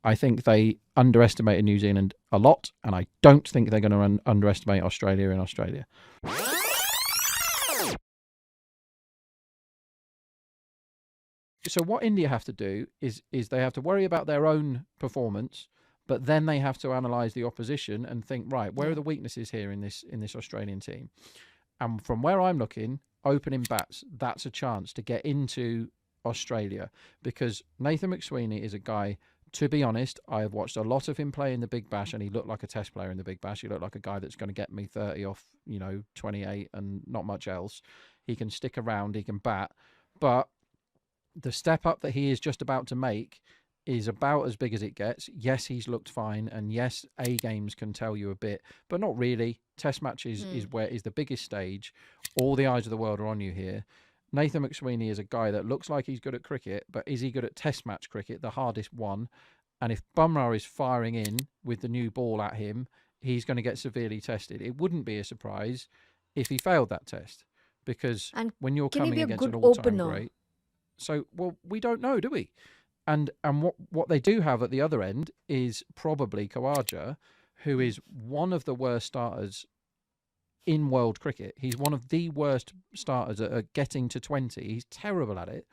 I think they underestimated New Zealand a lot, and I don't think they're going to underestimate Australia in Australia. So what India have to do is they have to worry about their own performance, but then they have to analyse the opposition and think, right, where are the weaknesses here in this Australian team? And from where I'm looking, opening bats, that's a chance to get into Australia, because Nathan McSweeney is a guy, to be honest, I have watched a lot of him play in the Big Bash, and he looked like a test player in the Big Bash. He looked like a guy that's going to get me 30 off, 28 and not much else. He can stick around, he can bat, but the step up that he is just about to make is about as big as it gets. Yes, he's looked fine, and yes, A games can tell you a bit, but not really. Test matches is the biggest stage. All the eyes of the world are on you here. Nathan McSweeney is a guy that looks like he's good at cricket, but is he good at test match cricket, the hardest one? And if Bumrah is firing in with the new ball at him, he's going to get severely tested. It wouldn't be a surprise if he failed that test, because when you're coming against an all-time great... So, well, we don't know, do we? And what they do have at the other end is probably Khawaja, who is one of the worst starters in world cricket. He's one of the worst starters at getting to 20. He's terrible at it.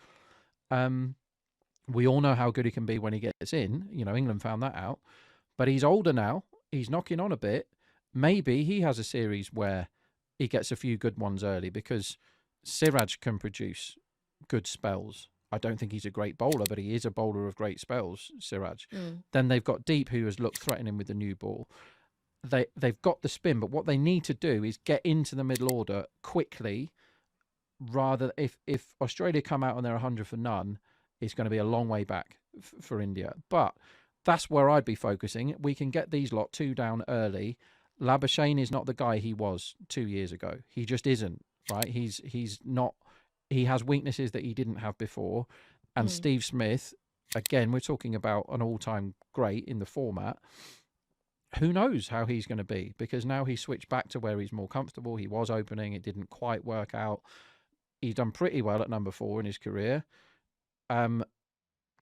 We all know how good he can be when he gets in. England found that out. But he's older now. He's knocking on a bit. Maybe he has a series where he gets a few good ones early, because Siraj can produce good spells. I don't think he's a great bowler, but he is a bowler of great spells, Siraj. Then they've got Deep, who has looked threatening with the new ball. They've got the spin, but what they need to do is get into the middle order quickly. Rather, if Australia come out and they're 100 for none, it's going to be a long way back for India. But that's where I'd be focusing. We can get these lot 2 down early. Labuschagne is not the guy he was 2 years ago. He just isn't, right? He's not... He has weaknesses that he didn't have before. And Steve Smith, again, we're talking about an all-time great in the format. Who knows how he's going to be? Because now he's switched back to where he's more comfortable. He was opening. It didn't quite work out. He's done pretty well at number 4 in his career.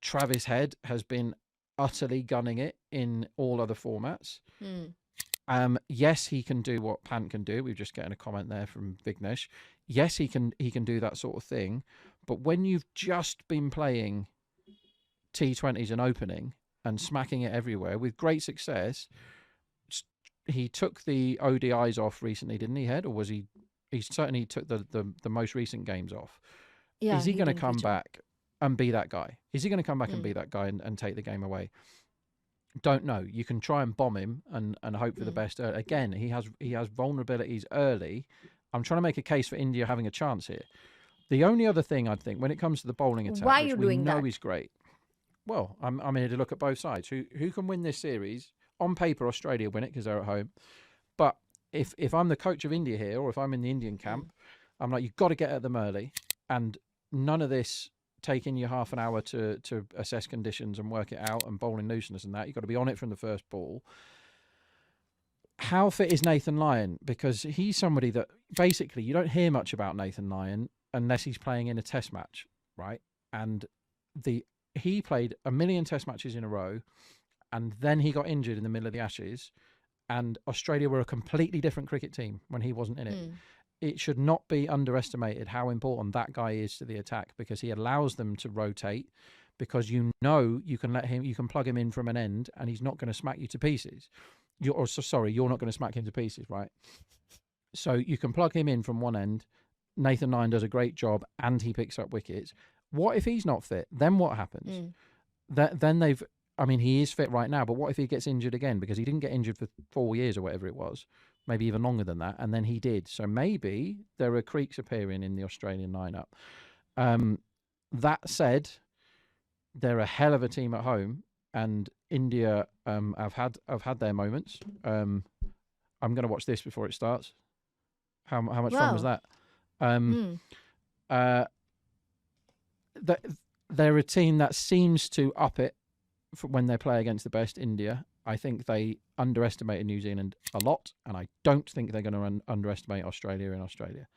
Travis Head has been utterly gunning it in all other formats. Yes, he can do what Pant can do. We're just getting a comment there from Vignesh. Yes, he can do that sort of thing. But when you've just been playing T20s and opening and smacking it everywhere with great success, he took the ODIs off recently, didn't he, Head? Or was he certainly took the most recent games off. Yeah, is he going to come back and be that guy? Is he going to come back and be that guy and take the game away? Don't know. You can try and bomb him and hope for the best. Again, he has vulnerabilities early. I'm trying to make a case for India having a chance here. The only other thing I'd think when it comes to the bowling attack, why are which you we doing know that? is great. Well, I'm here to look at both sides. Who can win this series? On paper, Australia win it because they're at home. But if I'm the coach of India here, or if I'm in the Indian camp, I'm like, you've got to get at them early, and none of this taking you half an hour to assess conditions and work it out and bowling looseness and that. You've got to be on it from the first ball. How fit is Nathan Lyon? Because he's somebody that basically you don't hear much about Nathan Lyon unless he's playing in a test match, right? And he played a million test matches in a row, and then he got injured in the middle of the Ashes, and Australia were a completely different cricket team when he wasn't in it. It should not be underestimated how important that guy is to the attack, because he allows them to rotate, because you can plug him in from an end and he's not going to smack you to pieces. You're not going to smack him to pieces, right? So you can plug him in from one end. Nathan Lyon does a great job and he picks up wickets. What if he's not fit? Then what happens? Then he is fit right now, but what if he gets injured again? Because he didn't get injured for 4 years or whatever it was. Maybe even longer than that, and then he did. So maybe there are creaks appearing in the Australian lineup. That said, they're a hell of a team at home, and India have had their moments. I'm going to watch this before it starts. How much fun was that? They're a team that seems to up it when they play against the best, India. I think they underestimated New Zealand a lot, and I don't think they're going to underestimate Australia in Australia.